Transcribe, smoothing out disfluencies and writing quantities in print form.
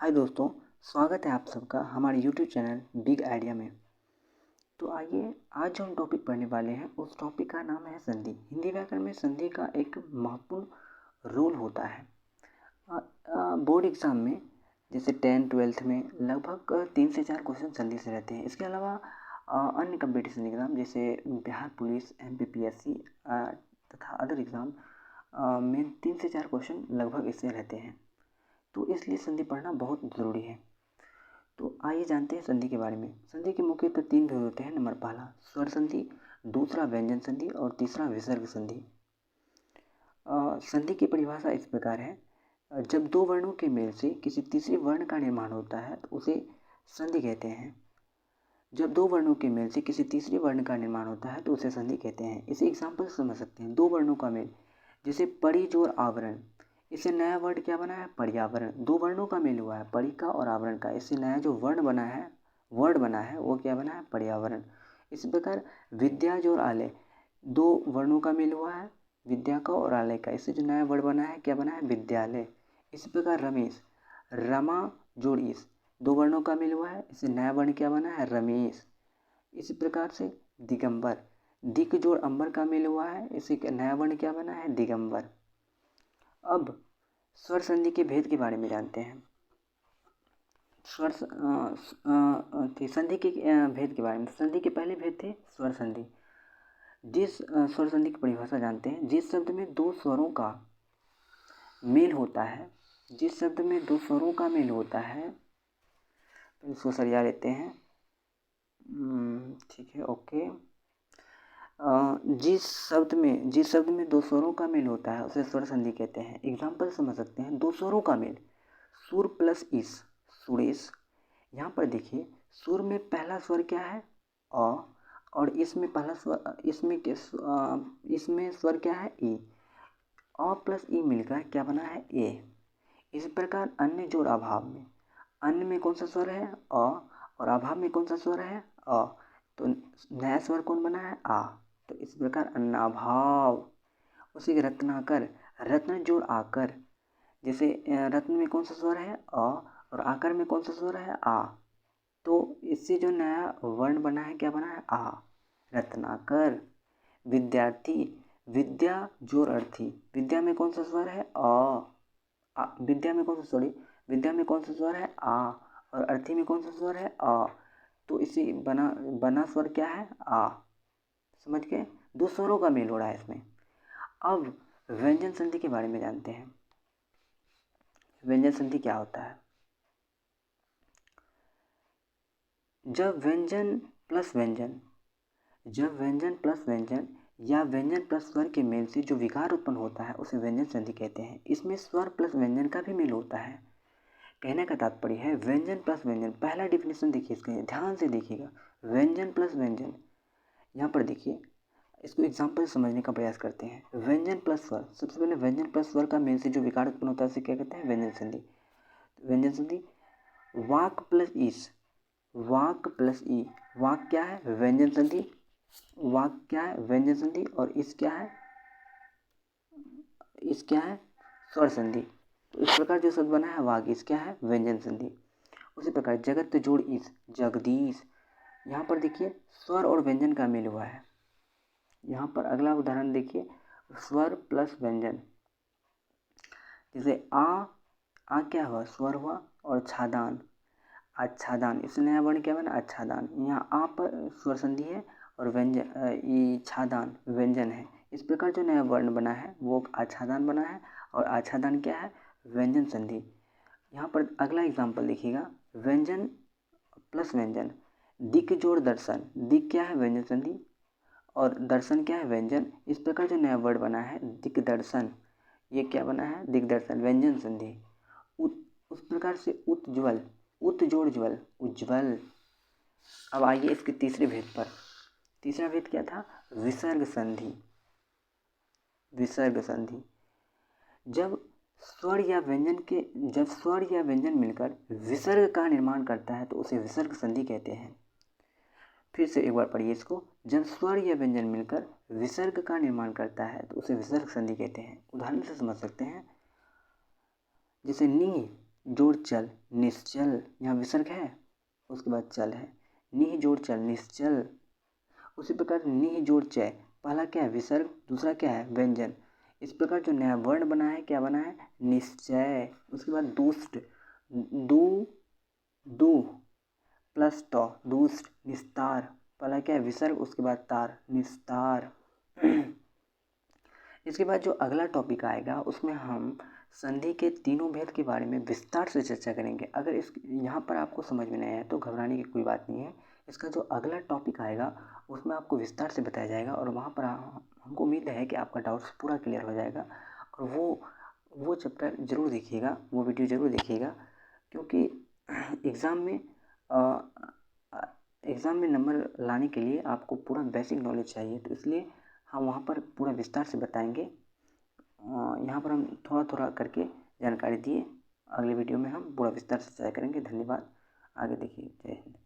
हाय दोस्तों, स्वागत है आप सबका हमारे यूट्यूब चैनल बिग आइडिया में। तो आइए आज जो हम टॉपिक पढ़ने वाले हैं उस टॉपिक का नाम है संधि। हिंदी व्याकरण में संधि का एक महत्वपूर्ण रोल होता है। बोर्ड एग्जाम में जैसे 10th-12th में लगभग 3 से 4 क्वेश्चन संधि से रहते हैं। इसके अलावा अन्य कंपटीशन एग्ज़ाम जैसे बिहार पुलिस, MPPSC तथा अदर एग्ज़ाम में 3 से 4 क्वेश्चन लगभग इससे रहते हैं। तो इसलिए संधि पढ़ना बहुत ज़रूरी है। तो आइए जानते हैं संधि के बारे में। संधि के मुख्यतः 3 भेद होते हैं। नंबर पहला स्वर संधि, दूसरा व्यंजन संधि और तीसरा विसर्ग संधि। संधि की परिभाषा इस प्रकार है, जब दो वर्णों के मेल से किसी तीसरे वर्ण का निर्माण होता है तो उसे संधि कहते हैं। जब दो वर्णों के मेल से किसी तीसरे वर्ण का निर्माण होता है तो उसे संधि कहते हैं। इसे एग्जाम्पल से समझ सकते हैं। दो वर्णों का मेल, जैसे परि जोर आवरण, इससे नया वर्ड क्या बना है? पर्यावरण। दो वर्णों का मेल हुआ है, परि का और आवरण का, इससे नया जो वर्ड बना है वो क्या बना है? पर्यावरण। इसी प्रकार विद्या जोर आलय, दो वर्णों का मेल हुआ है, विद्या का और आलय का, इससे जो नया वर्ड बना है क्या बना है? विद्यालय। इसी प्रकार रमेश, रमा जोड़ ईश, दो वर्णों का मेल हुआ है, इससे नया वर्ण क्या बना है? रमेश। इसी प्रकार से दिगंबर, दिक जोड़ अंबर का मेल हुआ है, इससे नया वर्ण क्या बना है? दिगंबर। अब स्वर संधि के भेद के बारे में जानते हैं। संधि के भेद के बारे में। संधि के पहले भेद थे स्वर संधि। जिस स्वर संधि की परिभाषा जानते हैं, जिस शब्द में दो स्वरों का मेल होता है, जिस शब्द में दो स्वरों का मेल होता है, तो इसको सरिया लेते हैं। ठीक है, ओके। जिस शब्द में दो स्वरों का मेल होता है उसे स्वर संधि कहते हैं। एग्जाम्पल समझ सकते हैं। दो स्वरों का मेल, सुर प्लस इस, सुरेश। यहाँ पर देखिए, सुर में पहला स्वर क्या है? अ, और इसमें पहला स्वर, इसमें स्वर क्या है? ई। अ प्लस ई मिलकर क्या बना है? ए। इस प्रकार अन्य जोड़ अभाव में, अन्य में कौन सा स्वर है? अ, और अभाव में कौन सा स्वर है? अ। तो नया स्वर कौन बना है? आ। तो इस प्रकार अन्नाभाव। उसी रत्नाकर, रत्न जोड़ आकर, जैसे रत्न में कौन सा स्वर है? अ, और आकर में कौन सा स्वर है? आ। तो इससे जो नया वर्ण बना है क्या बना है? आ। रत्नाकर। विद्यार्थी, विद्या जोड़ अर्थी, विद्या में कौन सा स्वर है? विद्या में कौन सा स्वर है? आ। और अर्थी में कौन सा स्वर है? आ। तो इसी बना स्वर क्या है? आ। समझ गए? दो स्वरों का मेल हो रहा है इसमें। अब व्यंजन संधि के बारे में जानते हैं। व्यंजन संधि क्या होता है? जब व्यंजन प्लस व्यंजन या व्यंजन प्लस स्वर के मेल से जो विकार उत्पन्न होता है उसे व्यंजन संधि कहते हैं। इसमें स्वर प्लस व्यंजन का भी मेल होता है। कहने का तात्पर्य है व्यंजन प्लस व्यंजन। पहला डिफिनेशन देखिए, इसका ध्यान से देखिएगा। व्यंजन प्लस व्यंजन, यहाँ पर देखिए, इसको एग्जाम्पल समझने का प्रयास करते हैं। व्यंजन प्लस स्वर, सबसे पहले व्यंजन प्लस स्वर का मेल से जो विकार उत्पन्न होता है उसे क्या कहते हैं? व्यंजन संधि। व्यंजन संधि। वाक प्लस ईस, वाक प्लस ई, वाक क्या है? व्यंजन संधि। वाक क्या है? व्यंजन संधि। और इस क्या है? स्वर संधि। तो इस प्रकार जो शब्द बना है वाक, इस क्या है? व्यंजन संधि। उसी प्रकार जगत जोड़ ईस, जगदीश। यहाँ पर देखिए स्वर और व्यंजन का मेल हुआ है। यहाँ पर अगला उदाहरण देखिए, स्वर प्लस व्यंजन, जैसे आ क्या हुआ? स्वर हुआ, और छादान, आच्छादान, इससे नया वर्ण क्या बना? आच्छादान। यहाँ आ पर स्वर संधि है और व्यंजन, ये छादान व्यंजन है। इस प्रकार जो नया वर्ण बना है वो आच्छादान बना है, और आच्छादान क्या है? व्यंजन संधि। यहाँ पर अगला एग्जाम्पल देखिएगा, व्यंजन प्लस व्यंजन, दिक जोड़ दर्शन, दिक क्या है? व्यंजन संधि, और दर्शन क्या है? व्यंजन। इस प्रकार जो नया वर्ड बना है दिग्दर्शन, ये क्या बना है? दिग्दर्शन, व्यंजन संधि। उस प्रकार से उज्ज्वल, उत जोड़ ज्वल, उज्ज्वल। अब आइए इसके तीसरे भेद पर। तीसरा भेद क्या था? विसर्ग संधि। विसर्ग संधि, जब स्वर या व्यंजन मिलकर विसर्ग का निर्माण करता है तो उसे विसर्ग संधि कहते हैं। फिर से एक बार पढ़िए इसको। जब स्वर या व्यंजन मिलकर विसर्ग का निर्माण करता है तो उसे विसर्ग संधि कहते हैं। उदाहरण से समझ सकते हैं, जैसे नी जोड़ चल निश्चल, यहाँ विसर्ग है, उसके बाद चल है। निह जोड़ चल निश्चल। उसी प्रकार निह जोड़ चय, पहला क्या है विसर्ग, दूसरा क्या है व्यंजन। इस प्रकार जो नया वर्ण बना है क्या बना है निश्चय। उसके बाद दुष्ट, दू दू प्लस ट दुष्ट निस्तार, पहला क्या है विसर्ग उसके बाद तार निस्तार। इसके बाद जो अगला टॉपिक आएगा उसमें हम संधि के तीनों भेद के बारे में विस्तार से चर्चा करेंगे। अगर इस यहाँ पर आपको समझ में नहीं आया तो घबराने की कोई बात नहीं है। इसका जो अगला टॉपिक आएगा उसमें आपको विस्तार से बताया जाएगा और वहाँ पर हमको उम्मीद है कि आपका डाउट्स पूरा क्लियर हो जाएगा। और वो चैप्टर ज़रूर देखिएगा, वो वीडियो ज़रूर देखिएगा, क्योंकि एग्ज़ाम में नंबर लाने के लिए आपको पूरा बेसिक नॉलेज चाहिए। तो इसलिए हम वहाँ पर पूरा विस्तार से बताएंगे। यहाँ पर हम थोड़ा थोड़ा करके जानकारी दिए, अगले वीडियो में हम पूरा विस्तार से चर्चा करेंगे। धन्यवाद, आगे देखिए। जय हिंद।